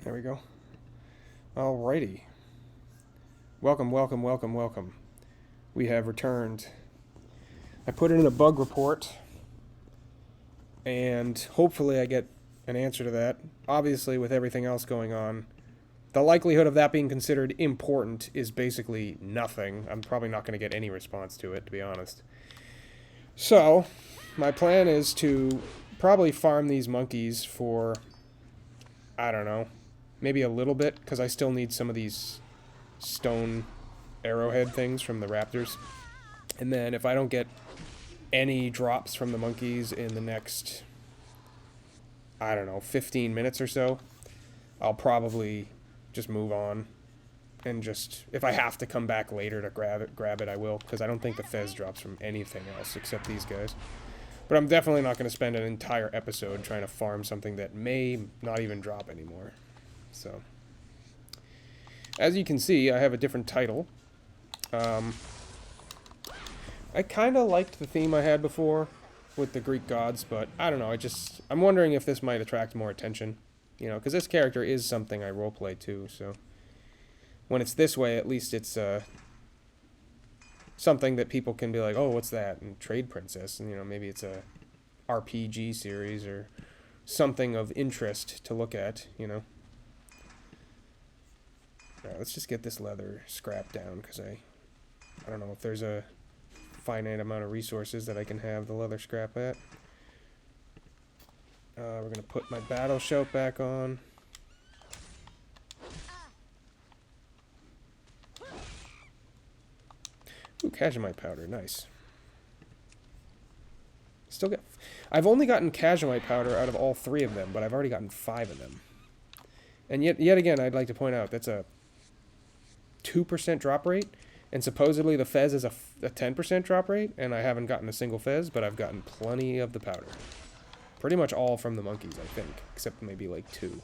There we go. Alrighty. Welcome, welcome, welcome, welcome. We have returned. I put it in a bug report, and hopefully I get an answer to that. Obviously, with everything else going on, the likelihood of that being considered important is basically nothing. I'm probably not going to get any response to it, to be honest. So, my plan is to probably farm these monkeys for, I don't know, maybe a little bit, because I still need some of these stone arrowhead things from the raptors. And then if I don't get any drops from the monkeys in the next, I don't know, 15 minutes or so, I'll probably just move on. And just, if I have to come back later to grab it, I will, because I don't think the Fez drops from anything else except these guys. But I'm definitely not going to spend an entire episode trying to farm something that may not even drop anymore. So, as you can see, I have a different title. I kind of liked the theme I had before with the Greek gods, but I don't know, I'm wondering if this might attract more attention. You know, because this character is something I roleplay too, so when it's this way, at least it's something that people can be like, oh, what's that? And Trade Princess, and you know, maybe it's a RPG series or something of interest to look at, you know. Alright, let's just get this leather scrap down, because I don't know if there's a finite amount of resources that I can have the leather scrap at. We're going to put my battle shout back on. Ooh, Cajamite powder, nice. Still get. I've only gotten Cajamite powder out of all 3 of them, but I've already gotten 5 of them. And yet again, I'd like to point out that's a 2% drop rate, and supposedly the Fez is a 10% drop rate, and I haven't gotten a single Fez, but I've gotten plenty of the powder. Pretty much all from the monkeys, I think, except maybe like 2.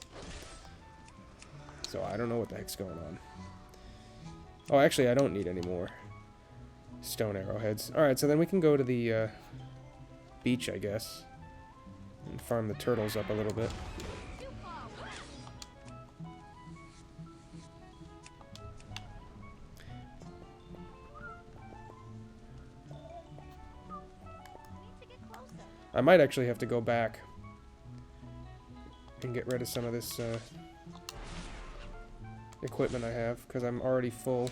So I don't know what the heck's going on. Oh, actually, I don't need any more stone arrowheads. Alright, so then we can go to the beach, I guess, and farm the turtles up a little bit. I might actually have to go back and get rid of some of this equipment I have, because I'm already full.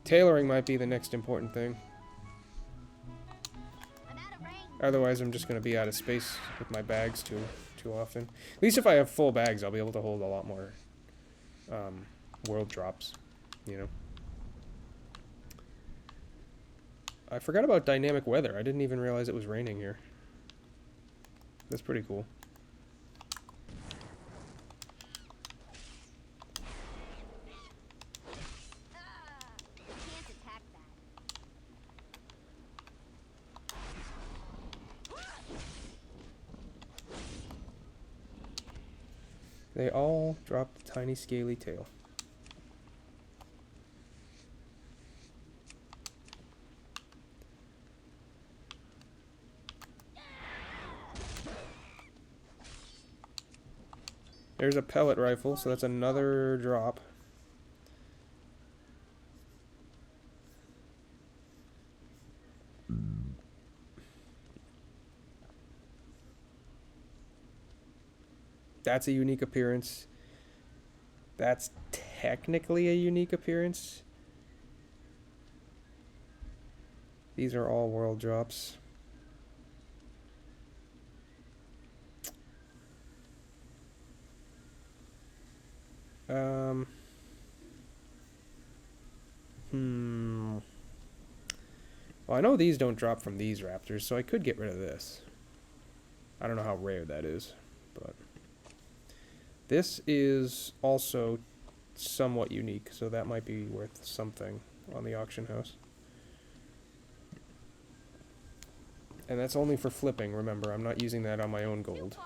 Tailoring might be the next important thing. Otherwise, I'm just going to be out of space with my bags too often. At least if I have full bags, I'll be able to hold a lot more world drops, you know. I forgot about dynamic weather. I didn't even realize it was raining here. That's pretty cool. They all drop the tiny scaly tail. There's a pellet rifle, so that's another drop. That's a unique appearance. That's technically a unique appearance. These are all world drops. Well, I know these don't drop from these raptors, so I could get rid of this. I don't know how rare that is, but this is also somewhat unique, so that might be worth something on the auction house. And that's only for flipping, remember, I'm not using that on my own gold.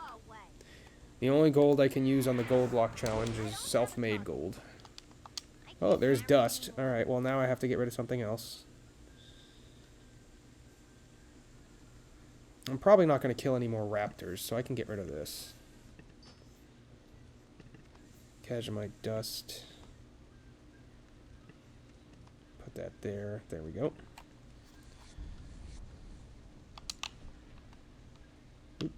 The only gold I can use on the gold lock challenge is self-made gold. Oh, there's dust. Alright, well now I have to get rid of something else. I'm probably not going to kill any more raptors, so I can get rid of this. Cajamite dust. Put that there. There we go. Oop.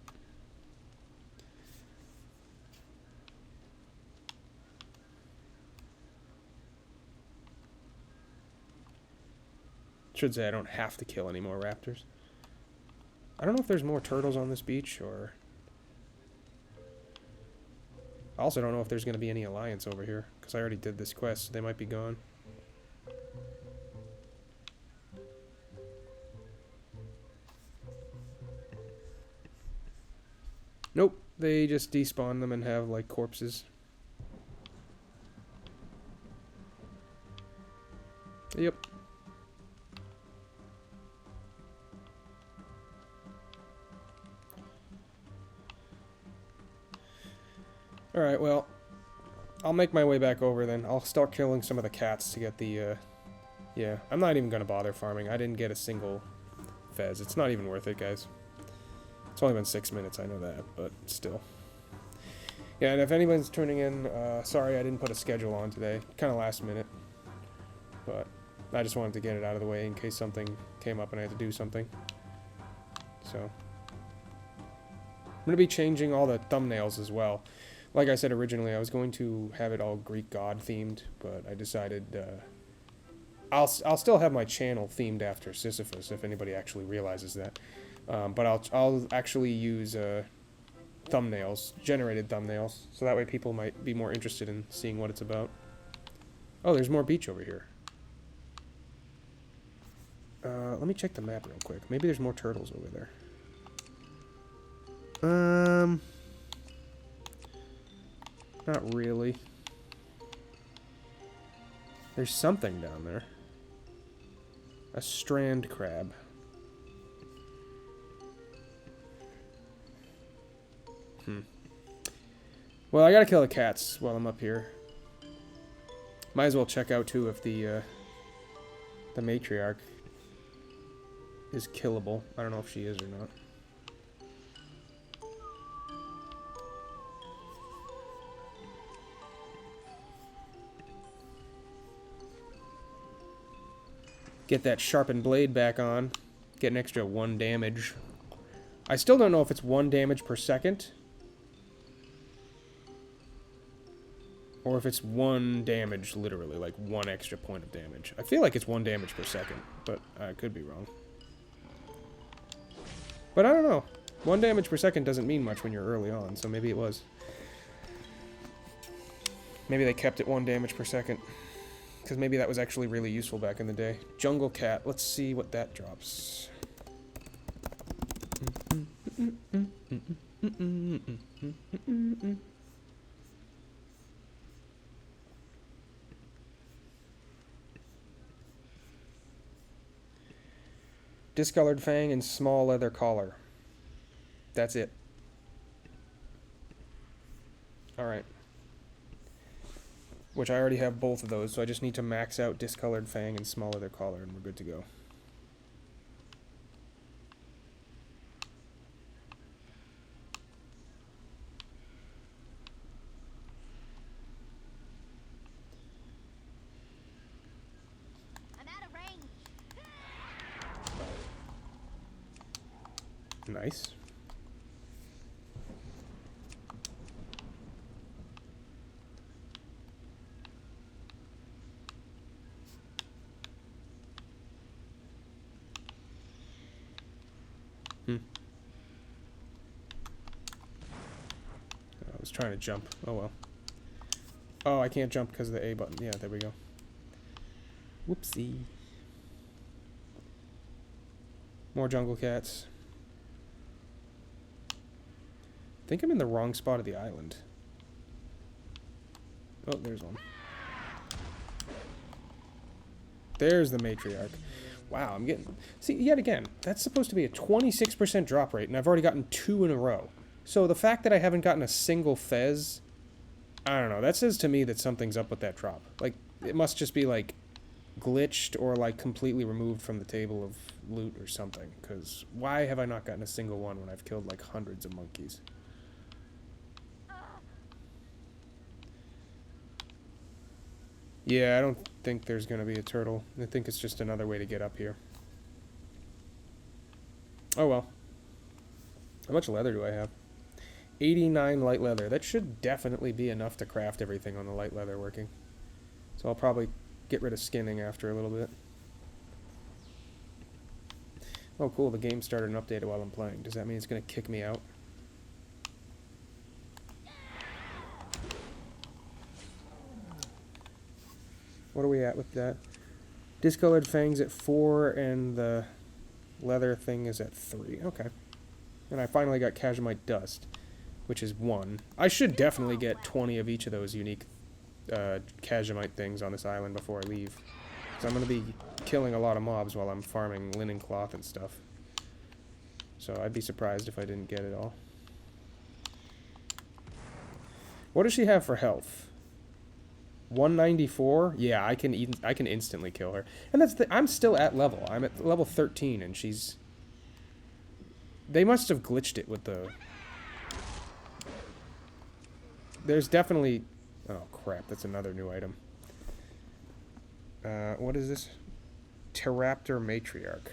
Should say I don't have to kill any more raptors. I don't know if there's more turtles on this beach, or... I also don't know if there's going to be any alliance over here, because I already did this quest, so they might be gone. Nope, they just despawn them and have, like, corpses. Yep. Alright, well, I'll make my way back over then. I'll start killing some of the cats to get the, yeah, I'm not even going to bother farming. I didn't get a single Fez. It's not even worth it, guys. It's only been 6 minutes, I know that, but still. Yeah, and if anyone's tuning in, sorry I didn't put a schedule on today. Kind of last minute. But I just wanted to get it out of the way in case something came up and I had to do something. So. I'm going to be changing all the thumbnails as well. Like I said originally, I was going to have it all Greek god themed, but I decided I'll still have my channel themed after Sisyphus, if anybody actually realizes that. But I'll actually use thumbnails, generated thumbnails, so that way people might be more interested in seeing what it's about. Oh, there's more beach over here. Let me check the map real quick. Maybe there's more turtles over there. Not really. There's something down there. A strand crab. Well, I gotta kill the cats while I'm up here. Might as well check out too if the matriarch is killable. I don't know if she is or not. Get that sharpened blade back on. Get an extra 1 damage. I still don't know if it's 1 damage per second. Or if it's 1 damage, literally, like 1 extra point of damage. I feel like it's 1 damage per second, but I could be wrong. But I don't know. 1 damage per second doesn't mean much when you're early on, so maybe it was. Maybe they kept it 1 damage per second. Because maybe that was actually really useful back in the day. Jungle cat. Let's see what that drops. Discolored fang and small leather collar. That's it. Alright. Which I already have both of those, so I just need to max out discolored fang and small leather collar, and we're good to go. I'm out of range. Nice. I was trying to jump. Oh well. Oh, I can't jump because of the A button. Yeah, there we go. Whoopsie. More jungle cats. I think I'm in the wrong spot of the island. Oh, there's one. There's the matriarch. Wow, I'm getting... See, yet again, that's supposed to be a 26% drop rate, and I've already gotten 2 in a row. So the fact that I haven't gotten a single Fez, I don't know, that says to me that something's up with that drop. Like, it must just be, like, glitched or, like, completely removed from the table of loot or something. Because why have I not gotten a single one when I've killed, like, hundreds of monkeys? Yeah, I don't think there's going to be a turtle. I think it's just another way to get up here. Oh well. How much leather do I have? 89 light leather. That should definitely be enough to craft everything on the light leather working. So I'll probably get rid of skinning after a little bit. Oh cool, the game started and updated while I'm playing. Does that mean it's going to kick me out? What are we at with that? Discolored fangs at 4 and the leather thing is at 3. Okay. And I finally got Cajamite dust, which is 1. I should definitely get 20 of each of those unique Cajamite things on this island before I leave. Because I'm going to be killing a lot of mobs while I'm farming linen cloth and stuff. So I'd be surprised if I didn't get it all. What does she have for health? 194? Yeah, I can instantly kill her. And that's I'm still at level. I'm at level 13 and she's... They must have glitched it with the... There's definitely... Oh crap, that's another new item. What is this? Raptor Matriarch.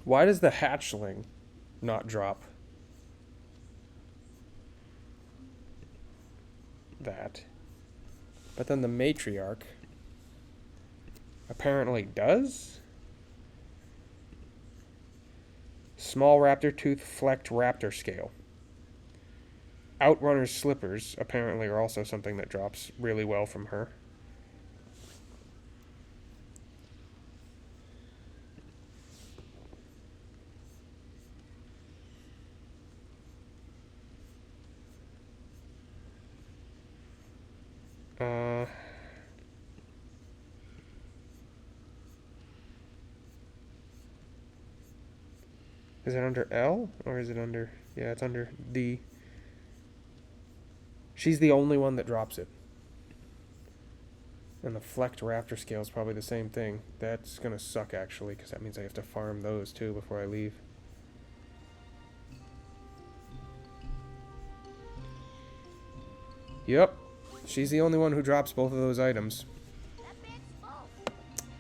Why does the hatchling not drop that? But then the matriarch apparently does? Small raptor tooth flecked raptor scale. Outrunner's slippers apparently are also something that drops really well from her. Is it under L? Or is it under... Yeah, it's under D. She's the only one that drops it. And the flecked raptor scale is probably the same thing. That's gonna suck, actually, because that means I have to farm those, too, before I leave. Yep. She's the only one who drops both of those items.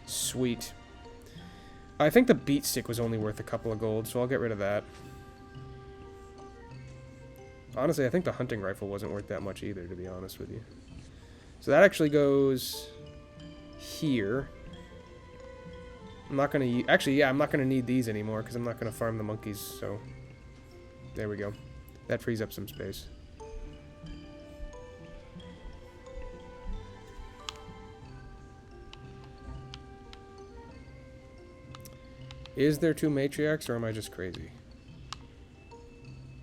Sweet. I think the beat stick was only worth a couple of gold, so I'll get rid of that. Honestly, I think the hunting rifle wasn't worth that much either, to be honest with you. So that actually goes here. I'm not gonna actually, yeah, I'm not gonna need these anymore because I'm not gonna farm the monkeys. So there we go. That frees up some space. Is there 2 matriarchs, or am I just crazy?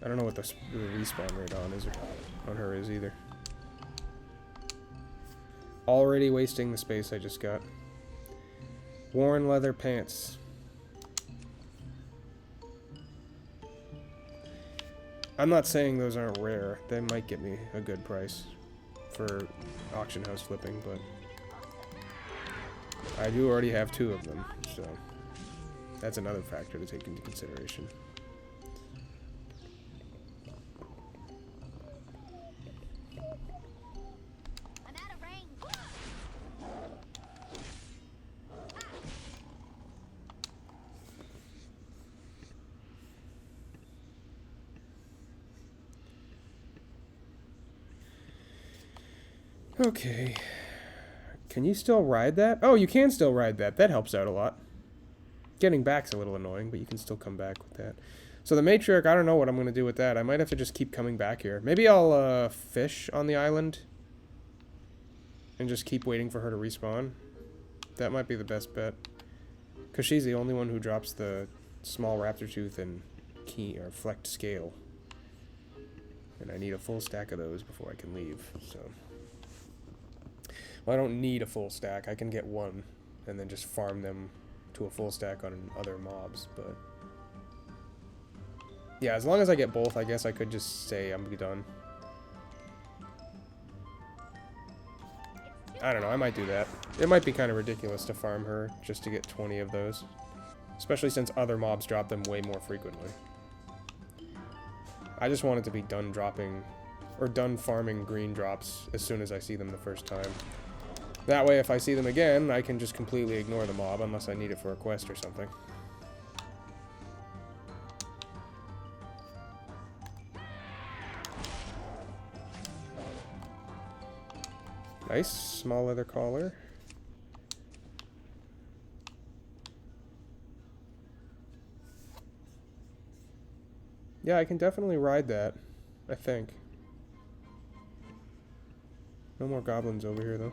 I don't know what the respawn rate on her is either. Already wasting the space I just got. Worn leather pants. I'm not saying those aren't rare. They might get me a good price for auction house flipping, but I do already have 2 of them, so that's another factor to take into consideration. I'm out of range. Okay. Can you still ride that? Oh, you can still ride that. That helps out a lot. Getting back's a little annoying, but you can still come back with that. So the matriarch, I don't know what I'm going to do with that. I might have to just keep coming back here. Maybe I'll fish on the island and just keep waiting for her to respawn. That might be the best bet. Because she's the only one who drops the small raptor tooth and key or flecked scale. And I need a full stack of those before I can leave. So, well, I don't need a full stack. I can get 1 and then just farm them to a full stack on other mobs, but yeah, as long as I get both, I guess I could just say I'm done. I don't know, I might do that. It might be kind of ridiculous to farm her just to get 20 of those. Especially since other mobs drop them way more frequently. I just want it to be done dropping, or done farming green drops as soon as I see them the first time. That way, if I see them again, I can just completely ignore the mob unless I need it for a quest or something. Nice, small leather collar. Yeah, I can definitely ride that, I think. No more goblins over here, though.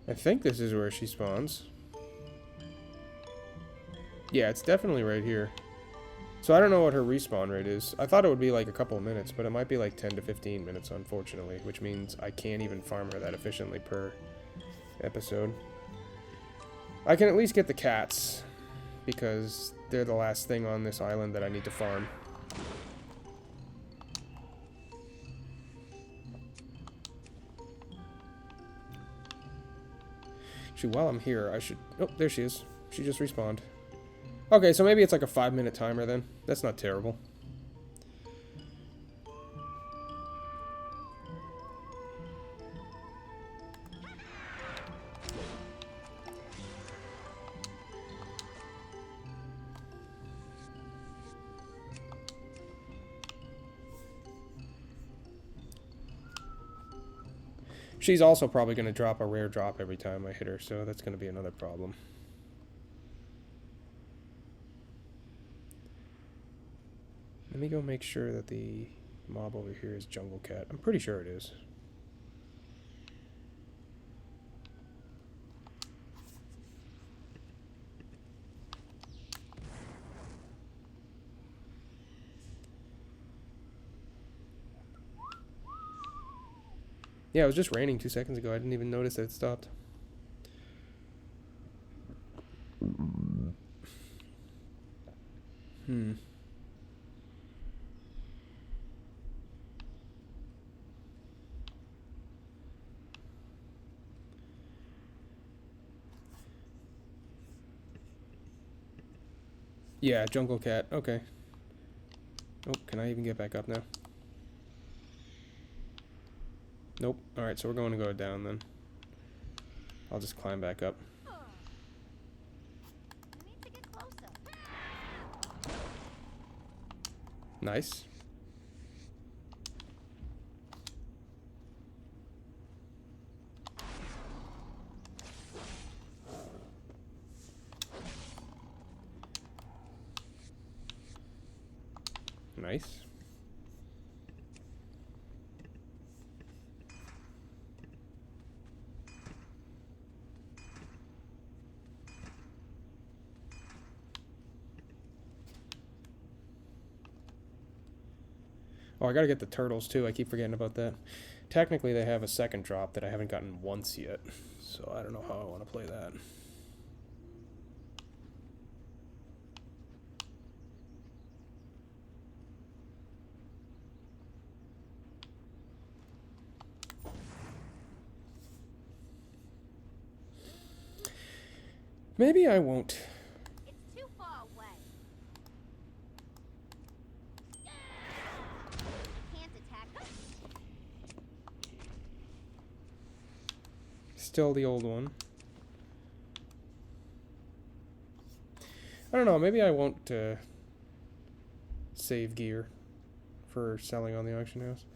I think this is where she spawns. Yeah, it's definitely right here. So I don't know what her respawn rate is. I thought it would be like a couple of minutes, but it might be like 10 to 15 minutes, unfortunately, which means I can't even farm her that efficiently per episode. I can at least get the cats, because they're the last thing on this island that I need to farm. Actually, while I'm here, I should... Oh, there she is. She just respawned. Okay, so maybe it's like a 5-minute timer then. That's not terrible. She's also probably going to drop a rare drop every time I hit her, so that's going to be another problem. Let me go make sure that the mob over here is Jungle Cat. I'm pretty sure it is. Yeah, it was just raining 2 seconds ago. I didn't even notice that it stopped. Yeah, Jungle Cat. Okay. Oh, can I even get back up now? Nope. Alright, so we're going to go down then. I'll just climb back up. You need to get closer. Nice. Nice. Oh, I gotta get the turtles too. I keep forgetting about that. Technically, they have a second drop that I haven't gotten once yet, so I don't know how I want to play that. Maybe I won't. It's too far away. Can't attack us. Still the old one. I don't know, maybe I won't save gear for selling on the auction house.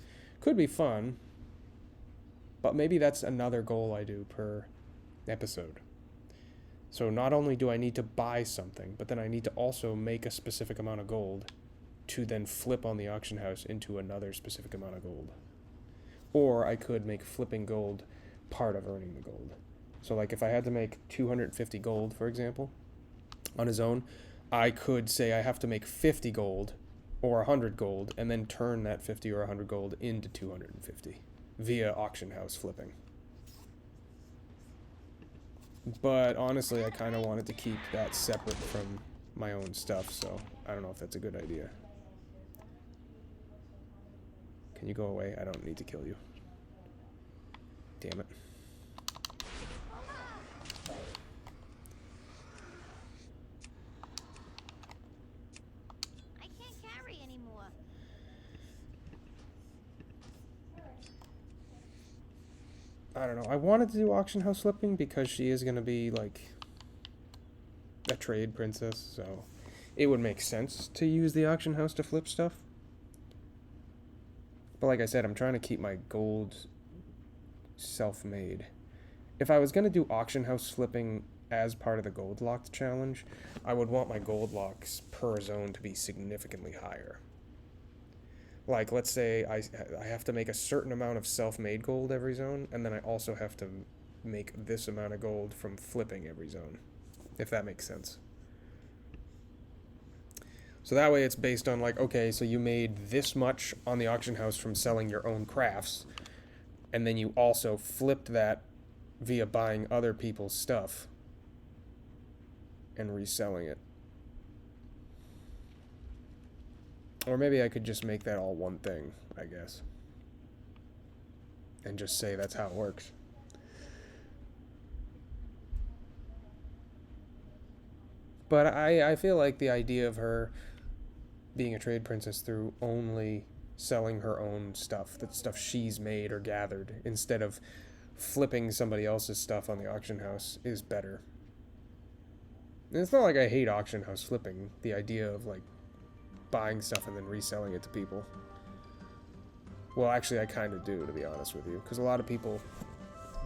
Could be fun, but maybe that's another goal I do per episode. So not only do I need to buy something, but then I need to also make a specific amount of gold to then flip on the auction house into another specific amount of gold. Or I could make flipping gold part of earning the gold. So like if I had to make 250 gold, for example, on a zone, I could say I have to make 50 gold or 100 gold and then turn that 50 or 100 gold into 250 via auction house flipping. But honestly, I kind of wanted to keep that separate from my own stuff, so I don't know if that's a good idea. Can you go away? I don't need to kill you. Damn it. I can't carry anymore. I don't know. I wanted to do auction house flipping because she is going to be like a trade princess, so it would make sense to use the auction house to flip stuff. But like I said, I'm trying to keep my gold self-made. If I was going to do auction house flipping as part of the gold locked challenge, I would want my gold locks per zone to be significantly higher. Like, let's say I have to make a certain amount of self-made gold every zone, and then I also have to make this amount of gold from flipping every zone, if that makes sense. So that way it's based on like, okay, so you made this much on the auction house from selling your own crafts, and then you also flipped that via buying other people's stuff and reselling it. Or maybe I could just make that all one thing, I guess. And just say that's how it works. But I feel like the idea of her being a trade princess through only selling her own stuff, that stuff she's made or gathered, instead of flipping somebody else's stuff on the auction house, is better. And it's not like I hate auction house flipping, the idea of like buying stuff and then reselling it to people. Well, actually I kind of do, to be honest with you, because a lot of people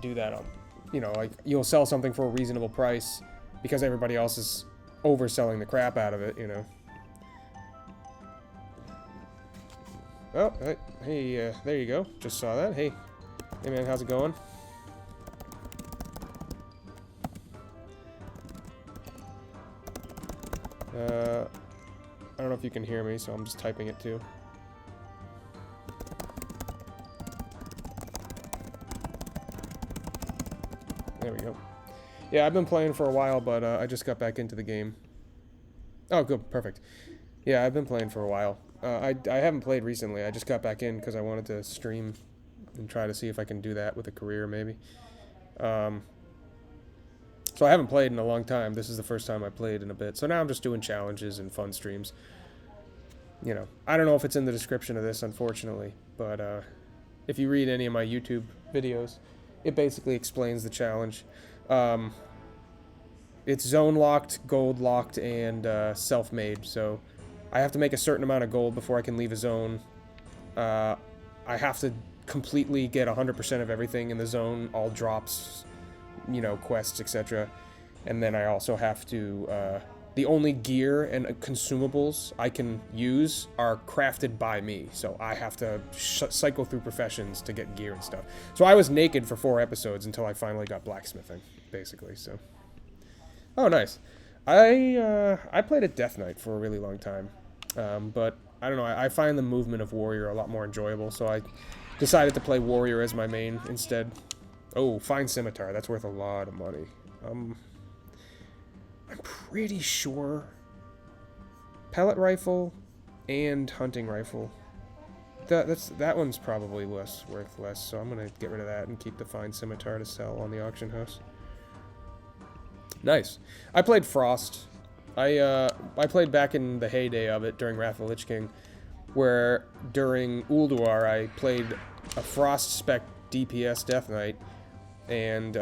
do that on, you know, like you'll sell something for a reasonable price because everybody else is overselling the crap out of it, you know. Oh, hey, there you go. Just saw that. Hey man, how's it going? I don't know if you can hear me, so I'm just typing it too. There we go. Yeah, I've been playing for a while, but I just got back into the game. Oh, good, perfect. Yeah, I've been playing for a while. I haven't played recently. I just got back in because I wanted to stream and try to see if I can do that with a career, maybe. So I haven't played in a long time. This is the first time I played in a bit. So now I'm just doing challenges and fun streams. You know, I don't know if it's in the description of this, unfortunately, but if you read any of my YouTube videos, it basically explains the challenge. It's zone locked, gold locked, and self-made. So I have to make a certain amount of gold before I can leave a zone. I have to completely get 100% of everything in the zone, all drops, you know, quests, etc. And then I also have to, the only gear and consumables I can use are crafted by me. So I have to cycle through professions to get gear and stuff. So I was naked for 4 episodes until I finally got blacksmithing, basically, so. Oh, nice. I played at Death Knight for a really long time. But I don't know, I find the movement of Warrior a lot more enjoyable, so I decided to play Warrior as my main instead. Oh, fine scimitar. That's worth a lot of money. I'm pretty sure pellet rifle and hunting rifle. That one's probably worth less, so I'm gonna get rid of that and keep the fine scimitar to sell on the auction house. Nice. I played Frost. I played back in the heyday of it during Wrath of the Lich King, where during Ulduar I played a Frost spec DPS Death Knight, and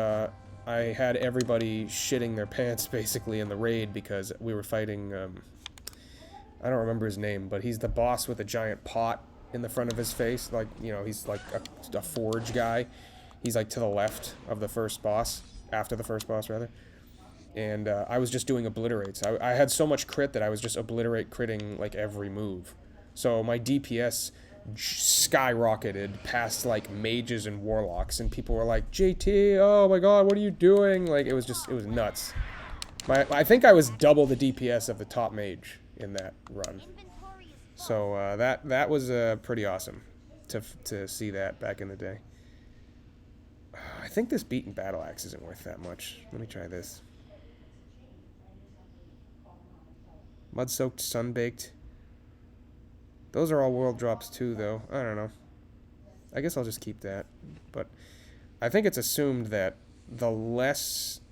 I had everybody shitting their pants basically in the raid because we were fighting, I don't remember his name, but he's the boss with a giant pot in the front of his face, like, you know, he's like a forge guy. He's like to the left of the first boss, after the first boss rather. And I was just doing obliterates. I had so much crit that I was just critting like every move. So my DPS skyrocketed past like mages and warlocks, and people were like, JT, oh my god, what are you doing? Like, it was nuts. I think I was double the DPS of the top mage in that run. Inventory is full. So that was pretty awesome to see that back in the day. I think this beaten battle axe isn't worth that much. Let me try this. Mud-soaked, sun-baked. Those are all world drops too, though. I don't know. I guess I'll just keep that. But I think it's assumed that the less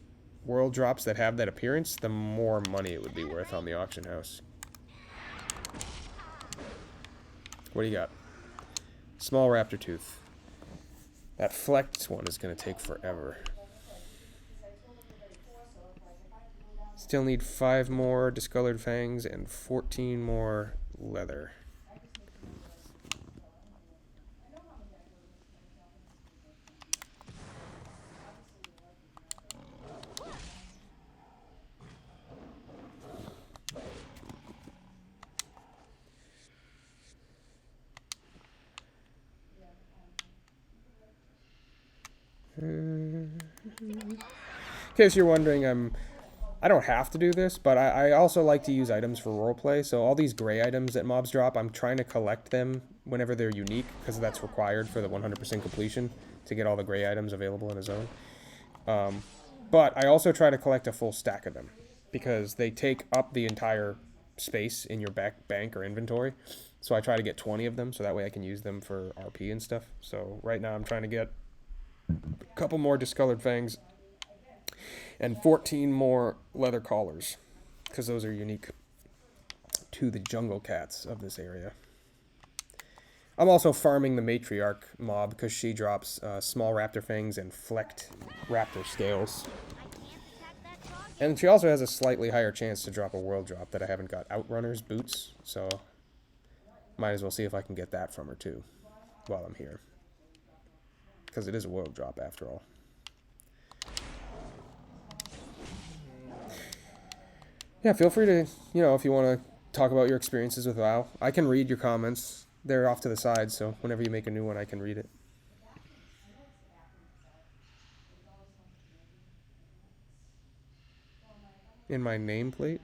world drops that have that appearance, the more money it would be worth on the auction house. What do you got? Small raptor tooth. That flex one is going to take forever. Still need 5 more discolored fangs and 14 more leather. In case you're wondering, I don't have to do this, but I also like to use items for roleplay. So all these gray items that mobs drop, I'm trying to collect them whenever they're unique, because that's required for the 100% completion to get all the gray items available in a zone. But I also try to collect a full stack of them, because they take up the entire space in your bank or inventory. So I try to get 20 of them, so that way I can use them for RP and stuff. So right now I'm trying to get a couple more discolored fangs and 14 more leather collars, because those are unique to the jungle cats of this area. I'm also farming the matriarch mob, because she drops small raptor fangs and flecked raptor scales. And she also has a slightly higher chance to drop a world drop that I haven't got. Outrunner's boots, so might as well see if I can get that from her too while I'm here, because it is a world drop after all. Yeah, feel free to, if you want to talk about your experiences with WoW. I can read your comments. They're off to the side, so whenever you make a new one, I can read it. In my nameplate?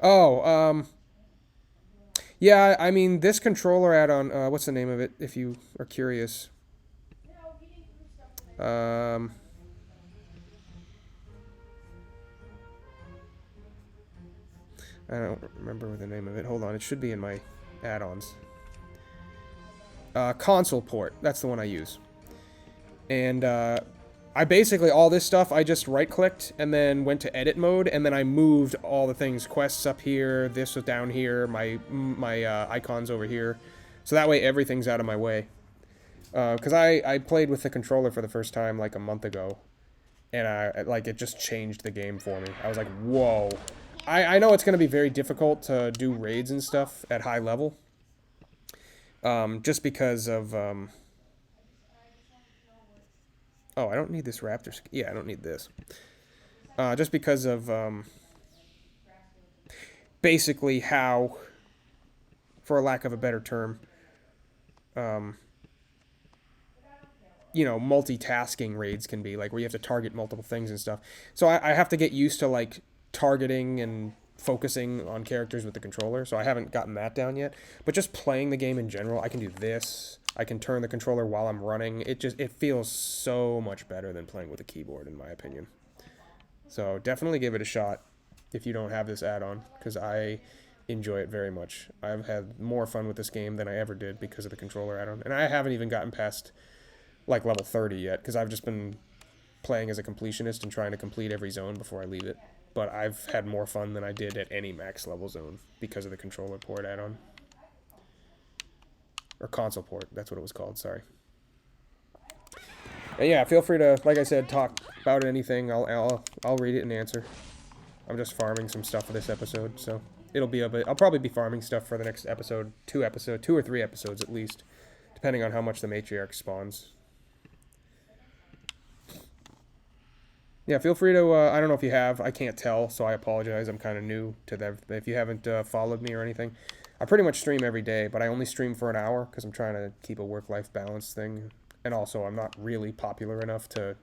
Oh, yeah, I mean, this controller add-on, what's the name of it, if you are curious? I don't remember the name of it. Hold on, it should be in my add-ons. Console port, that's the one I use. And I basically, all this stuff, I just right-clicked and then went to edit mode, and then I moved all the things, quests up here, this was down here, my icons over here. So that way everything's out of my way. Because I played with the controller for the first time like a month ago, and it just changed the game for me. I was like, whoa. I know it's going to be very difficult to do raids and stuff at high level. Just because of... oh, I don't need this raptor... Yeah, I don't need this. Just because of... basically how, for lack of a better term... multitasking raids can be, like, where you have to target multiple things and stuff. So I have to get used to, like, targeting and focusing on characters with the controller, so I haven't gotten that down yet. But just playing the game in general, I can do this. I can turn the controller while I'm running. It feels so much better than playing with a keyboard, in my opinion. So definitely give it a shot if you don't have this add-on, because I enjoy it very much. I've had more fun with this game than I ever did because of the controller add-on. And I haven't even gotten past like level 30 yet, because I've just been playing as a completionist and trying to complete every zone before I leave it. But I've had more fun than I did at any max level zone because of the controller port add-on. Or console port, that's what it was called, sorry. And yeah, feel free to, like I said, talk about anything. I'll read it and answer. I'm just farming some stuff for this episode, so it'll be I'll probably be farming stuff for the next episode, 2 or 3 episodes at least, depending on how much the matriarch spawns. Yeah, feel free to. I don't know if you have. I can't tell, so I apologize. I'm kind of new to that. If you haven't followed me or anything, I pretty much stream every day, but I only stream for an hour because I'm trying to keep a work-life balance thing. And also, I'm not really popular enough to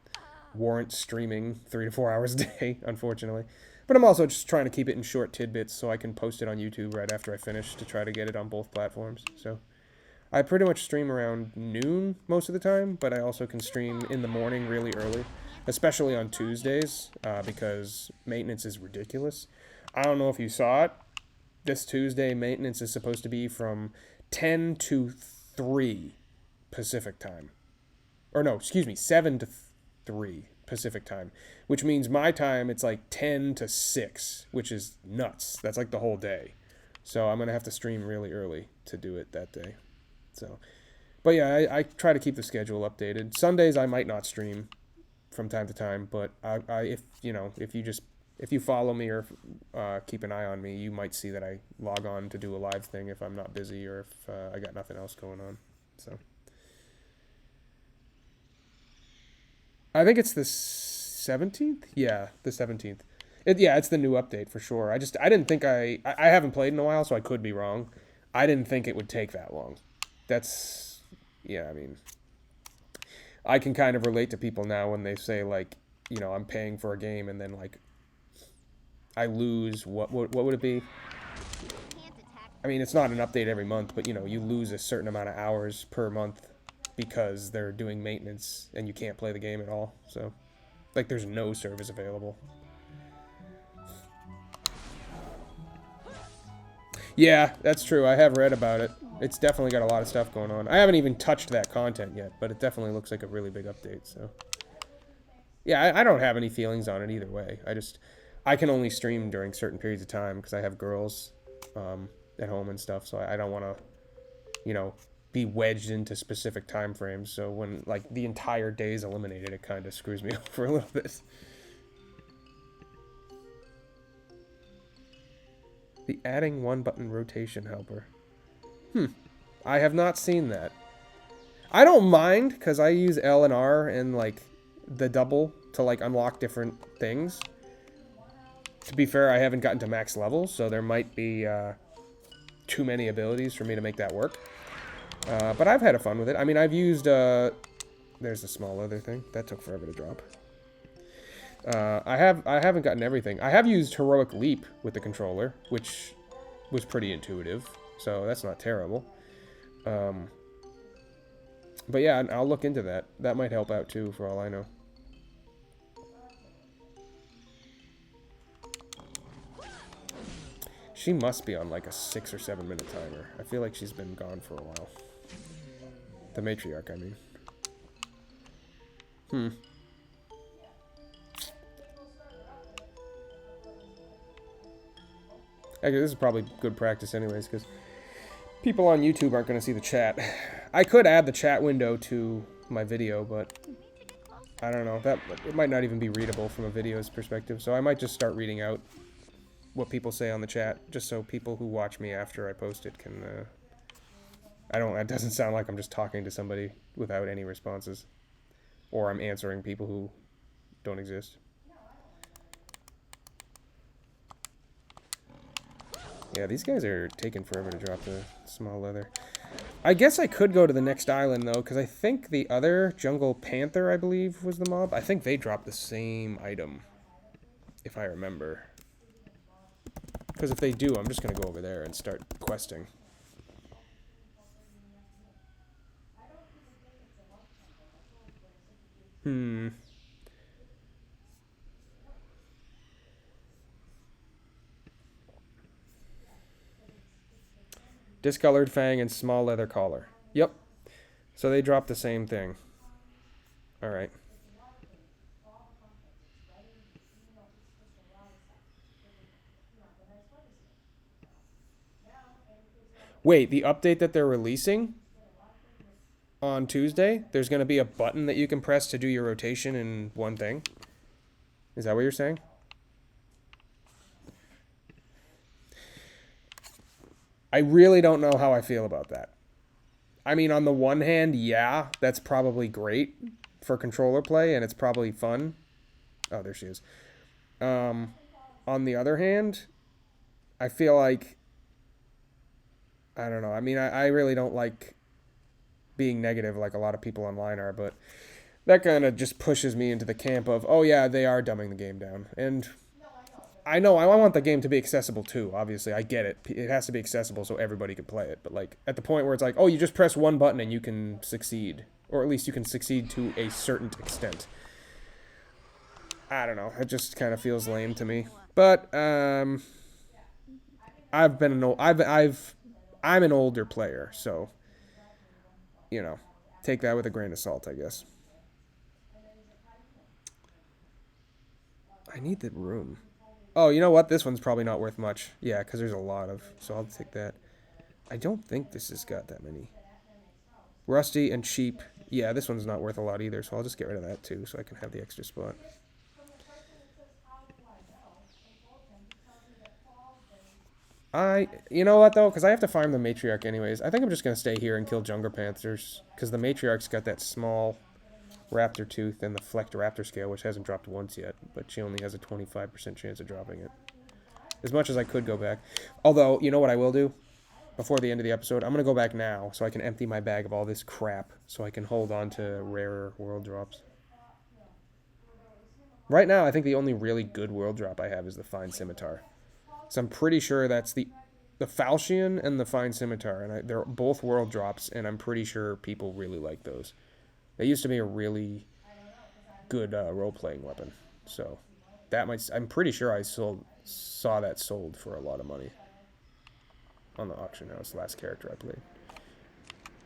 warrant streaming 3 to 4 hours a day, unfortunately. But I'm also just trying to keep it in short tidbits so I can post it on YouTube right after I finish to try to get it on both platforms. So I pretty much stream around noon most of the time, but I also can stream in the morning really early, especially on Tuesdays, because maintenance is ridiculous. I don't know if you saw it. This Tuesday, maintenance is supposed to be from 10 to 3 Pacific time. Or no, excuse me, 7 to 3 Pacific time, which means my time it's like 10 to 6, which is nuts. That's like the whole day. So I'm going to have to stream really early to do it that day. So, but yeah, I try to keep the schedule updated. Sundays I might not stream from time to time, but if you know, if you follow me or keep an eye on me, you might see that I log on to do a live thing if I'm not busy or if I got nothing else going on. So I think it's the 17th. Yeah, the 17th. Yeah, it's the new update for sure. I didn't think I haven't played in a while, so I could be wrong. I didn't think it would take that long. That's yeah. I mean, I can kind of relate to people now when they say like, you know, I'm paying for a game and then like I lose what would it be? Can't attack. I mean, it's not an update every month, but you know, you lose a certain amount of hours per month because they're doing maintenance and you can't play the game at all. So, like, there's no service available. Yeah, that's true. I have read about it. It's definitely got a lot of stuff going on. I haven't even touched that content yet, but it definitely looks like a really big update. So, yeah, I don't have any feelings on it either way. I can only stream during certain periods of time because I have girls at home and stuff. So I don't want to, you know, be wedged into specific time frames. So when like the entire day is eliminated, it kind of screws me over a little bit. The adding one button rotation helper. I have not seen that. I don't mind because I use L and R and like the double to like unlock different things. To be fair, I haven't gotten to max level, so there might be too many abilities for me to make that work. But I've had fun with it. I mean, I've used... there's the small leather thing. That took forever to drop. I haven't gotten everything. I have used Heroic Leap with the controller, which was pretty intuitive, so that's not terrible. But yeah, I'll look into that. That might help out too, for all I know. She must be on like a 6 or 7 minute timer. I feel like she's been gone for a while. The matriarch, I mean. Actually, this is probably good practice anyways, because people on YouTube aren't going to see the chat. I could add the chat window to my video, but I don't know. It might not even be readable from a video's perspective, so I might just start reading out what people say on the chat, just so people who watch me after I post it can... It doesn't sound like I'm just talking to somebody without any responses. Or I'm answering people who don't exist. Yeah, these guys are taking forever to drop the small leather. I guess I could go to the next island, though, because I think the other Jungle Panther, I believe, was the mob. I think they dropped the same item, if I remember. Because if they do, I'm just going to go over there and start questing. Discolored fang and small leather collar. Yep. So they dropped the same thing. Alright. Wait, the update that they're releasing on Tuesday, there's going to be a button that you can press to do your rotation in one thing? Is that what you're saying? I really don't know how I feel about that. I mean, on the one hand, yeah, that's probably great for controller play, and it's probably fun. Oh, there she is. On the other hand, I feel like, I don't know. I mean, I really don't like being negative like a lot of people online are, but that kind of just pushes me into the camp of, oh yeah, they are dumbing the game down. And I know I want the game to be accessible too. Obviously, I get it. It has to be accessible so everybody can play it. But like at the point where it's like, oh, you just press one button and you can succeed, or at least you can succeed to a certain extent. I don't know. It just kind of feels lame to me. But I've been an old, I'm an older player, so you know, take that with a grain of salt, I guess. I need the room. Oh, you know what? This one's probably not worth much. Yeah, because there's a lot of. So I'll take that. I don't think this has got that many. Rusty and cheap. Yeah, this one's not worth a lot either, so I'll just get rid of that too, so I can have the extra spot. You know what though? Because I have to farm the matriarch anyways. I think I'm just gonna stay here and kill Jungle Panthers, because the matriarch's got that small raptor tooth and the flecked raptor scale, which hasn't dropped once yet, but she only has a 25% chance of dropping it. As much as I could go back. Although, you know what I will do? Before the end of the episode, I'm going to go back now so I can empty my bag of all this crap so I can hold on to rarer world drops. Right now, I think the only really good world drop I have is the Fine Scimitar. So I'm pretty sure that's the Falchion and the Fine Scimitar, and they're both world drops, and I'm pretty sure people really like those. They used to be a really good role-playing weapon, so that might. I'm pretty sure I saw that sold for a lot of money on the auction house. Last character I played.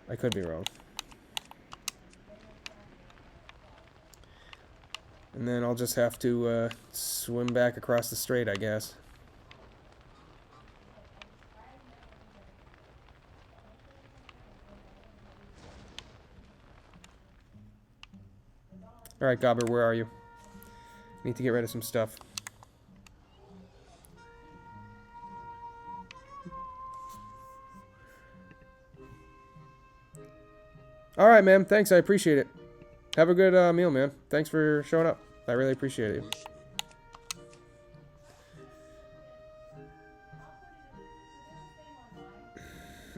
I could be wrong. And then I'll just have to swim back across the strait, I guess. Alright, Gobber, where are you? Need to get rid of some stuff. Alright, man. Thanks. I appreciate it. Have a good meal, man. Thanks for showing up. I really appreciate it.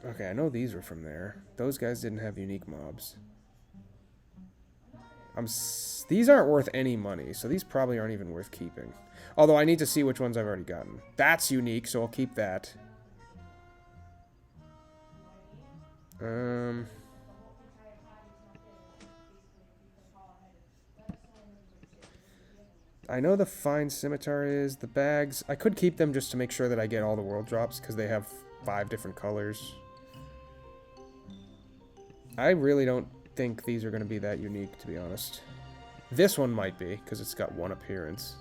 Okay, I know these were from there. Those guys didn't have unique mobs. These aren't worth any money, so these probably aren't even worth keeping. Although I need to see which ones I've already gotten. That's unique, so I'll keep that. I know the Fine Scimitar is. The bags, I could keep them just to make sure that I get all the world drops, because they have 5 different colors. I really don't think these are going to be that unique, to be honest. This one might be, because it's got 1 appearance.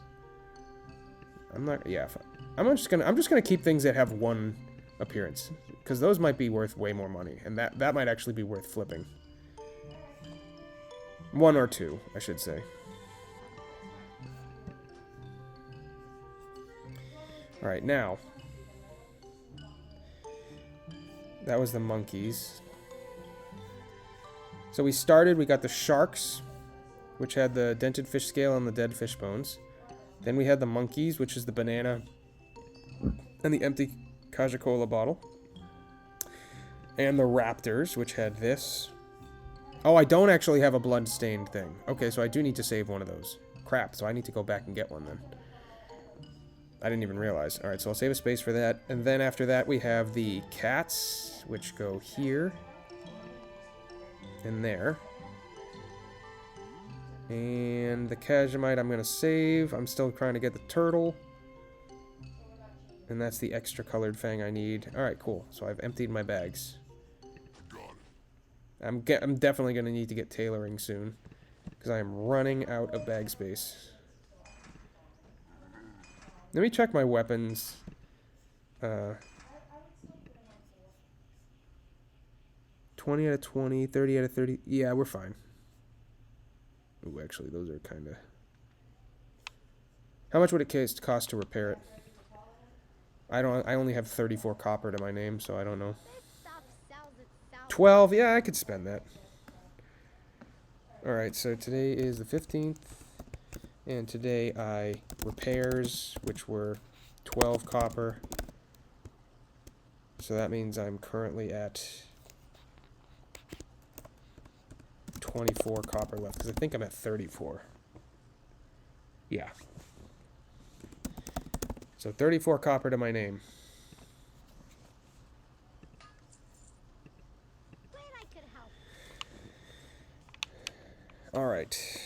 I'm not, yeah, I'm just gonna keep things that have 1 appearance, because those might be worth way more money, and that might actually be worth flipping. 1 or 2, I should say. Alright, now. That was the monkeys. So we got the sharks, which had the dented fish scale and the dead fish bones. Then we had the monkeys, which is the banana and the empty Caja-Cola bottle. And the raptors, which had this. Oh, I don't actually have a blood-stained thing. Okay, so I do need to save one of those. Crap, so I need to go back and get one then. I didn't even realize. Alright, so I'll save a space for that. And then after that we have the cats, which go here. And there. And the Kajamite I'm going to save. I'm still trying to get the turtle. And that's the extra colored fang I need. Alright, cool. So I've emptied my bags. I'm definitely going to need to get tailoring soon. Because I am running out of bag space. Let me check my weapons. 20 out of 20, 30 out of 30. Yeah, we're fine. Ooh, actually, those are kind of... How much would it cost to repair it? I only have 34 copper to my name, so I don't know. 12? Yeah, I could spend that. Alright, so today is the 15th. And today I repairs, which were 12 copper. So that means I'm currently at 24 copper left, because I think I'm at 34. Yeah. So 34 copper to my name. Glad I could help. Alright.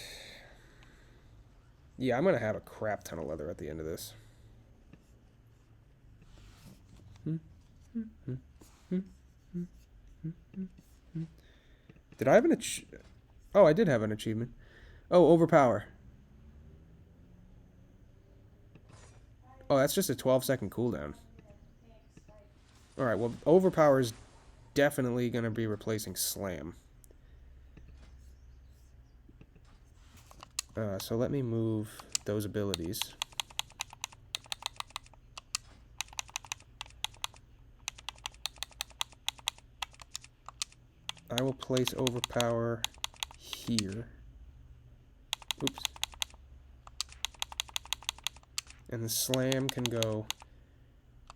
Yeah, I'm going to have a crap ton of leather at the end of this. Did I have an Oh, I did have an achievement. Oh, overpower. Oh, that's just a 12-second cooldown. Alright, well, overpower is definitely going to be replacing slam. So let me move those abilities. I will place overpower here. Oops. And the slam can go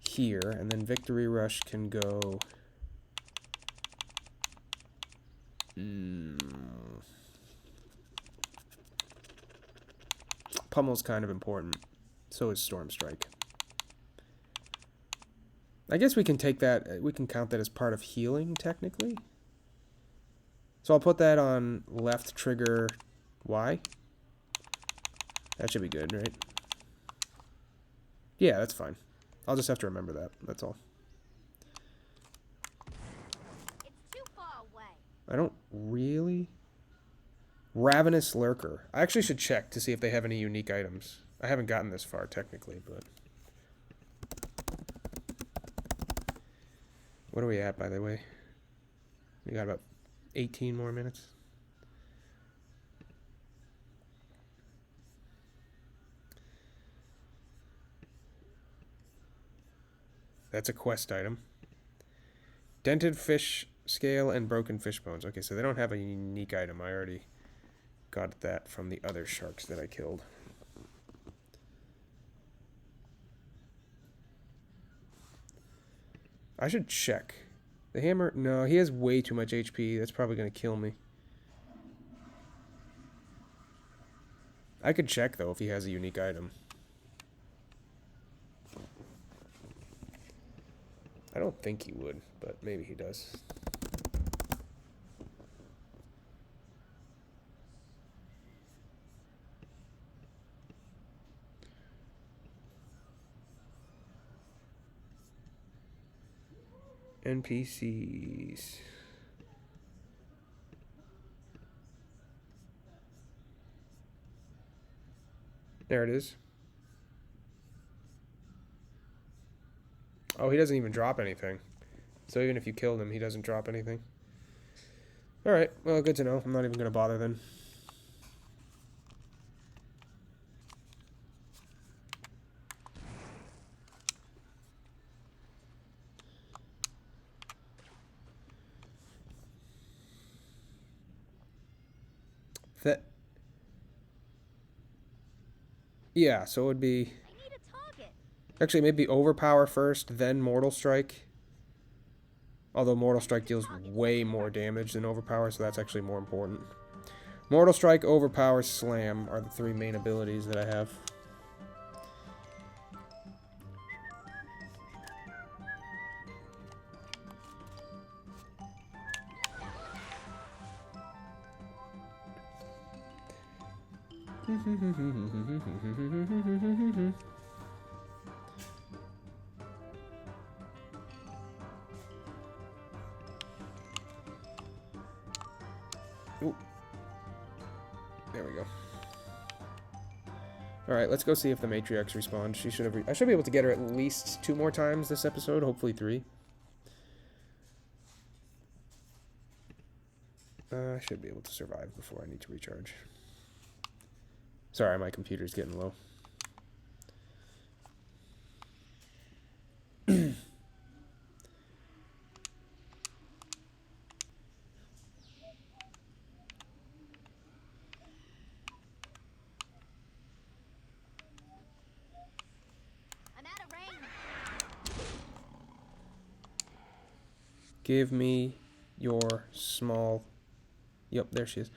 here, and then victory rush can go... Pummel's kind of important. So is Storm Strike. I guess we can take that, we can count that as part of healing, technically. So I'll put that on left trigger Y. That should be good, right? Yeah, that's fine. I'll just have to remember that, that's all. It's too far away. I don't really... Ravenous Lurker. I actually should check to see if they have any unique items. I haven't gotten this far, technically, but... What are we at, by the way? We got about 18 more minutes. That's a quest item. Dented fish scale and broken fish bones. Okay, so they don't have a unique item. I already got that from the other sharks that I killed. I should check. The hammer... No, he has way too much HP. That's probably going to kill me. I could check, though, if he has a unique item. I don't think he would, but maybe he does. NPCs. There it is. Oh, he doesn't even drop anything. So even if you killed him, he doesn't drop anything. Alright, well, good to know. I'm not even going to bother then. That... Yeah, so it would be... I need a target. Actually, maybe Overpower first, then Mortal Strike. Although Mortal Strike deals way more damage than Overpower, so that's actually more important. Mortal Strike, Overpower, Slam are the three main abilities that I have. Ooh. There we go. Alright, let's go see if the Matriarch respawned. She should have... I should be able to get her at least 2 more times this episode, hopefully 3. I should be able to survive before I need to recharge. Sorry, my computer's getting low. give me your small... Yep, there she is.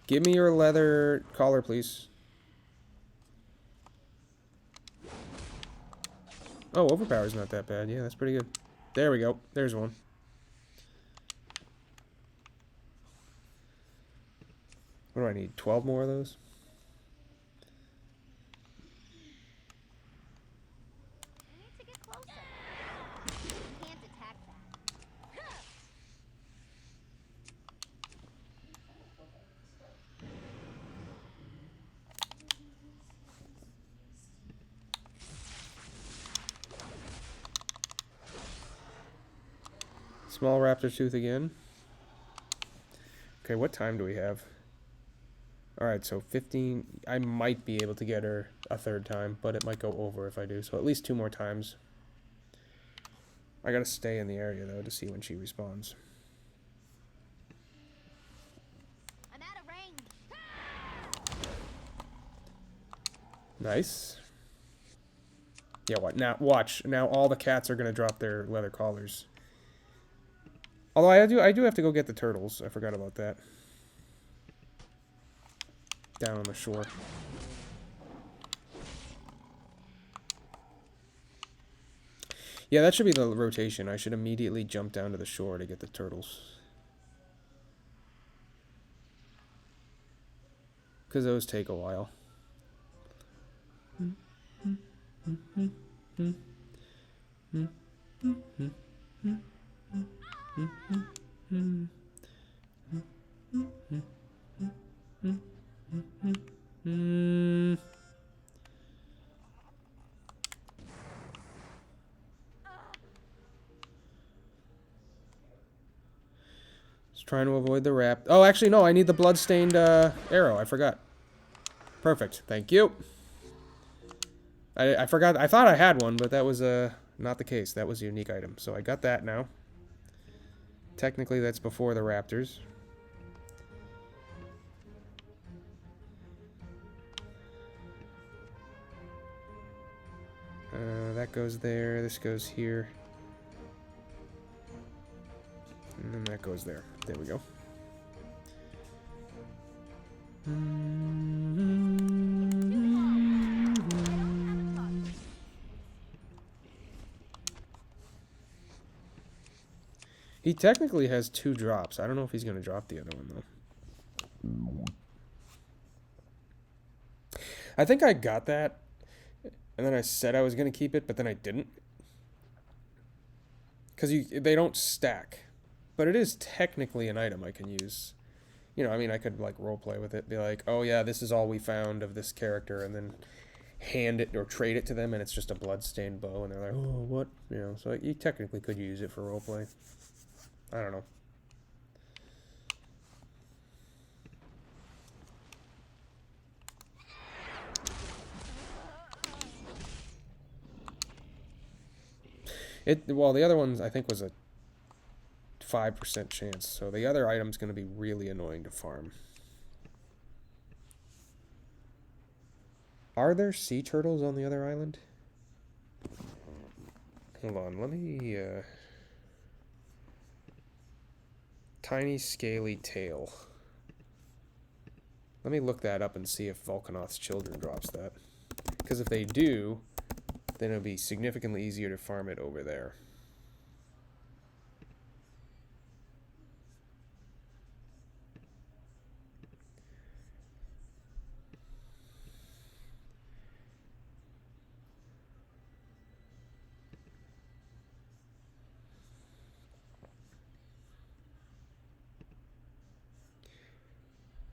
Give me your leather collar, please. Oh, overpower's not that bad. Yeah, that's pretty good. There we go. There's one. What do I need? 12 more of those? I need to get closer. You can't attack that. Small raptor tooth again. Okay, what time do we have? Alright, so 15. I might be able to get her a third time, but it might go over if I do. So at least 2 more times. I gotta stay in the area, though, to see when she respawns. I'm out of range. Nice. Yeah, what? Now, watch. Now all the cats are gonna drop their leather collars. Although I do have to go get the turtles. I forgot about that. Down on the shore. Yeah, that should be the rotation. I should immediately jump down to the shore to get the turtles. Because those take a while. Just trying to avoid the wrap. Oh, actually, no. I need the bloodstained arrow. I forgot. Perfect. Thank you. I forgot. I thought I had one, but that was not the case. That was a unique item. So I got that now. Technically, that's before the raptors. That goes there. This goes here. And then that goes there. There we go. He technically has 2 drops. I don't know if he's going to drop the other one, though. I think I got that. And then I said I was going to keep it, but then I didn't. Because they don't stack. But it is technically an item I can use. You know, I mean, I could, like, roleplay with it. Be like, oh, yeah, this is all we found of this character. And then hand it or trade it to them, and it's just a bloodstained bow. And they're like, oh, what? You know, so you technically could use it for roleplay. I don't know. Well, the other ones I think was a 5% chance, so the other item's going to be really annoying to farm. Are there sea turtles on the other island? Hold on, let me tiny scaly tail. Let me look that up and see if Volcanoth's Children drops that. Because if they do, then it'll be significantly easier to farm it over there.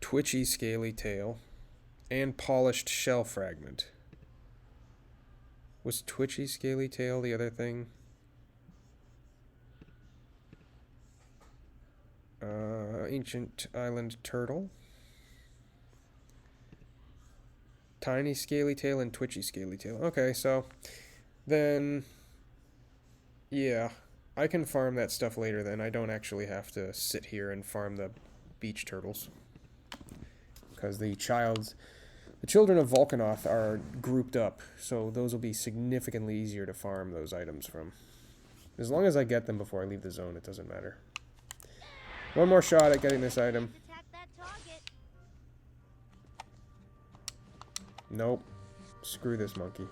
Twitchy scaly tail and polished shell fragment. Was twitchy scaly tail the other thing? Ancient island turtle. Tiny scaly tail and twitchy scaly tail. Okay, so then yeah, I can farm that stuff later then. I don't actually have to sit here and farm the beach turtles. Because the children of Volcanoth are grouped up, so those will be significantly easier to farm those items from. As long as I get them before I leave the zone, it doesn't matter. One more shot at getting this item. Attack that target. Nope. Screw this monkey.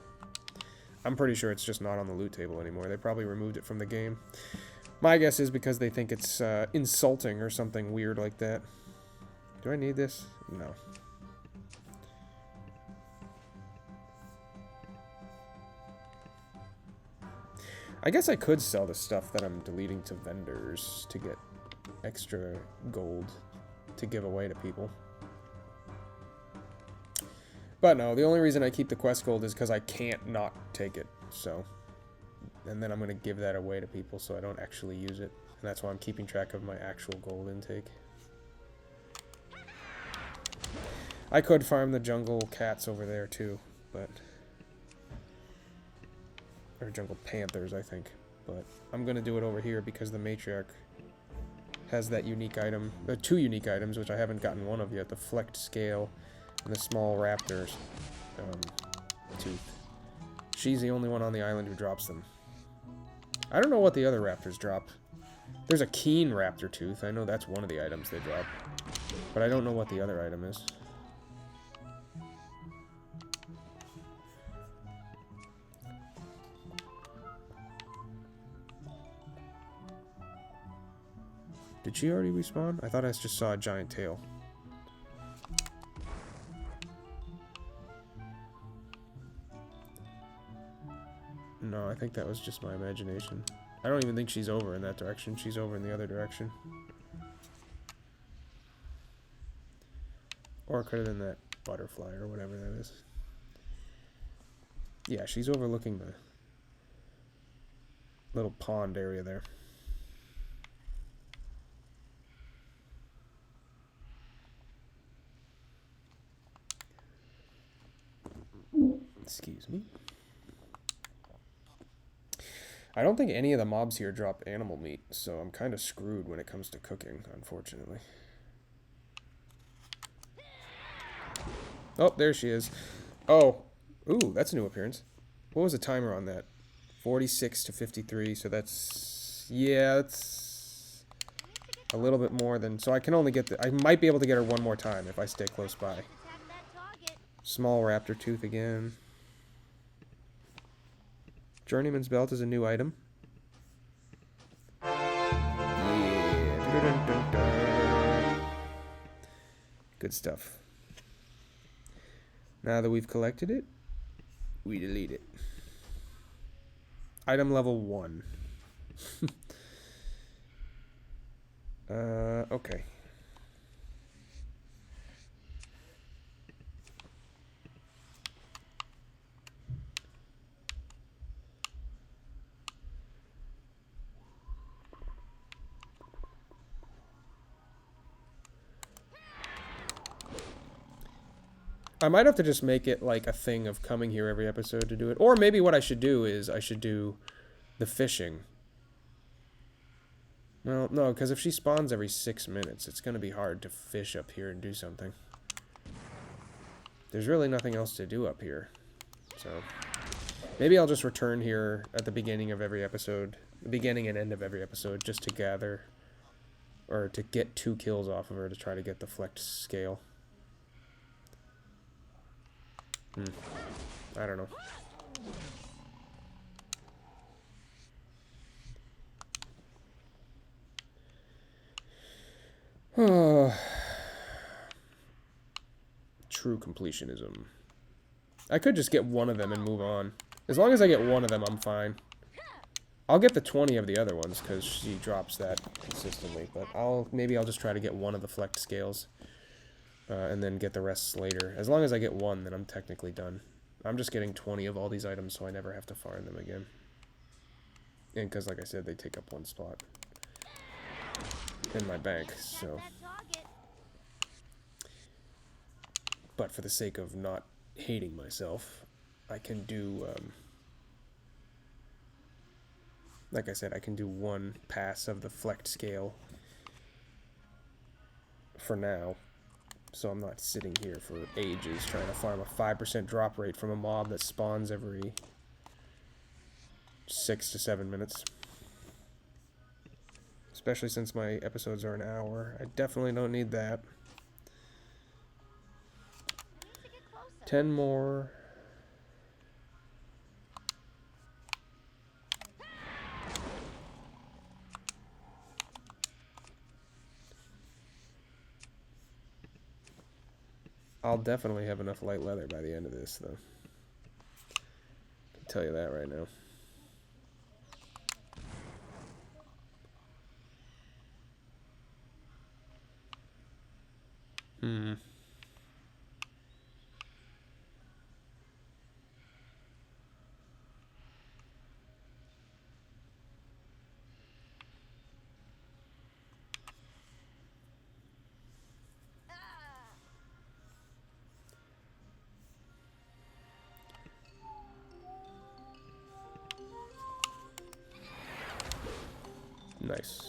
I'm pretty sure it's just not on the loot table anymore. They probably removed it from the game. My guess is because they think it's insulting or something weird like that. Do I need this? No. I guess I could sell the stuff that I'm deleting to vendors to get extra gold to give away to people. But no, the only reason I keep the quest gold is because I can't not take it, so. And then I'm going to give that away to people so I don't actually use it. And that's why I'm keeping track of my actual gold intake. I could farm the jungle cats over there too, but... Or jungle panthers, I think. But I'm going to do it over here because the matriarch has that unique item. There are 2 unique items, which I haven't gotten one of yet. The flecked scale and the small raptor's tooth. She's the only one on the island who drops them. I don't know what the other raptors drop. There's a keen raptor tooth. I know that's one of the items they drop. But I don't know what the other item is. Did she already respawn? I thought I just saw a giant tail. No, I think that was just my imagination. I don't even think she's over in that direction. She's over in the other direction. Or it could have been that butterfly or whatever that is. Yeah, she's overlooking the little pond area there. Excuse me. I don't think any of the mobs here drop animal meat, so I'm kind of screwed when it comes to cooking, unfortunately. Oh, there she is. Oh. Ooh, that's a new appearance. What was the timer on that? 46 to 53, so that's... Yeah, that's a little bit more than... So I can only get the... I might be able to get her one more time if I stay close by. Small raptor tooth again. Journeyman's belt is a new item. Yeah. Dun, dun, dun, dun. Good stuff. Now that we've collected it, we delete it. Item level 1. Okay. I might have to just make it like a thing of coming here every episode to do it. Or maybe what I should do is I should do the fishing. Well, no, because if she spawns every 6 minutes, it's going to be hard to fish up here and do something. There's really nothing else to do up here. So maybe I'll just return here at the beginning of every episode. The beginning and end of every episode just to gather. Or to get 2 kills off of her to try to get the flecked scale. I don't know. True completionism. I could just get one of them and move on. As long as I get one of them, I'm fine. I'll get the 20 of the other ones because she drops that consistently. But maybe I'll just try to get one of the flecked scales. And then get the rest later. As long as I get one, then I'm technically done. I'm just getting 20 of all these items, so I never have to farm them again. And because, like I said, they take up 1 spot in my bank, so... But for the sake of not hating myself, I can do... like I said, I can do 1 pass of the flecked scale for now. So I'm not sitting here for ages trying to farm a 5% drop rate from a mob that spawns every 6 to 7 minutes. especially since my episodes are an hour. I definitely don't need that. I need to get closer. 10 more. I'll definitely have enough light leather by the end of this, though. I'll tell you that right now. Hmm. Ah! Nice.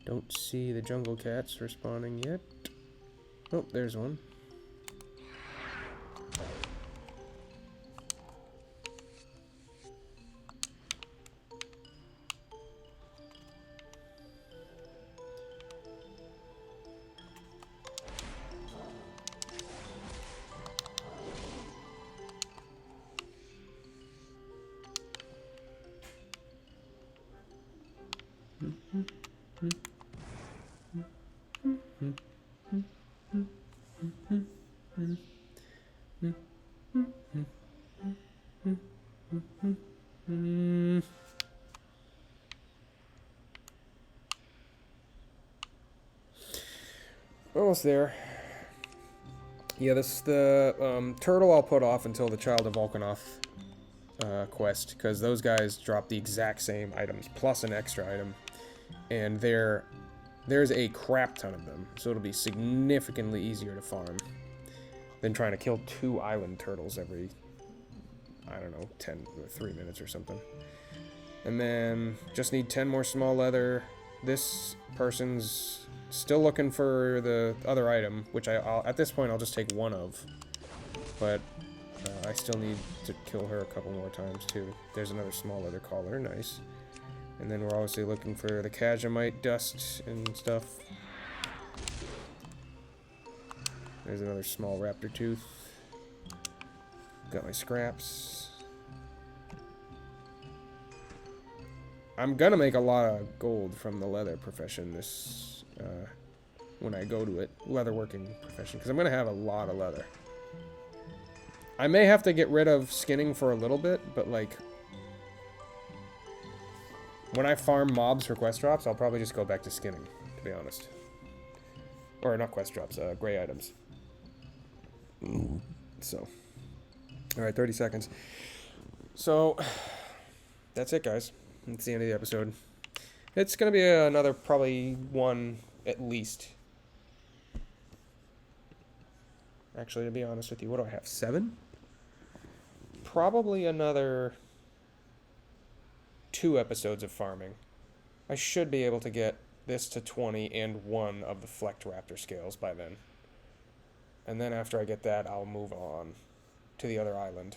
Don't see the jungle cats respawning yet. Oh, there's one. Almost there. Yeah, the turtle I'll put off until the Child of Volcanoth quest, because those guys drop the exact same items plus an extra item, and there's a crap ton of them, so it'll be significantly easier to farm than trying to kill 2 island turtles every, I don't know, 10 or 3 minutes or something. And then just need 10 more small leather. This person's still looking for the other item, which I'll at this point I'll just take one of, but I still need to kill her a couple more times too. There's another small leather collar, nice. And then we're obviously looking for the Kajamite dust and stuff. There's another small raptor tooth. Got my scraps. I'm gonna make a lot of gold from the leather profession this when I go to it, leatherworking profession, because I'm gonna have a lot of leather. I may have to get rid of skinning for a little bit, but like when I farm mobs for quest drops, I'll probably just go back to skinning, to be honest. Or not quest drops, gray items. So, all right, 30 seconds. So that's it, guys. That's the end of the episode. It's gonna be another probably one at least. Actually, to be honest with you, what do I have? 7? Probably another 2 episodes of farming. I should be able to get this to 20 and 1 of the Flecked Raptor scales by then. And then after I get that, I'll move on to the other island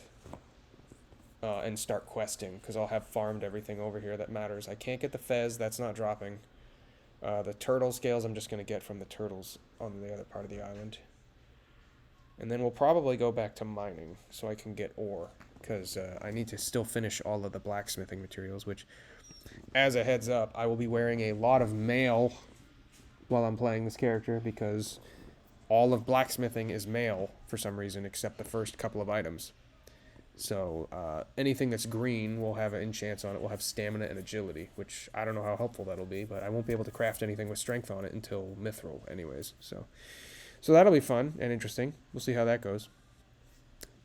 and start questing, because I'll have farmed everything over here that matters. I can't get the Fez, that's not dropping. The turtle scales I'm just going to get from the turtles on the other part of the island. And then we'll probably go back to mining so I can get ore, because I need to still finish all of the blacksmithing materials, which, as a heads up, I will be wearing a lot of mail while I'm playing this character, because all of blacksmithing is mail for some reason, except the first couple of items. So anything that's green will have an enchant on it, will have stamina and agility, which I don't know how helpful that'll be, but I won't be able to craft anything with strength on it until mithril anyways. So So that'll be fun and interesting. We'll see how that goes.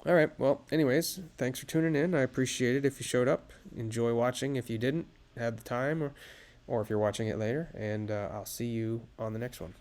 All right. Well, anyways, thanks for tuning in. I appreciate it if you showed up. Enjoy watching if you didn't have the time, or if you're watching it later. And I'll see you on the next one.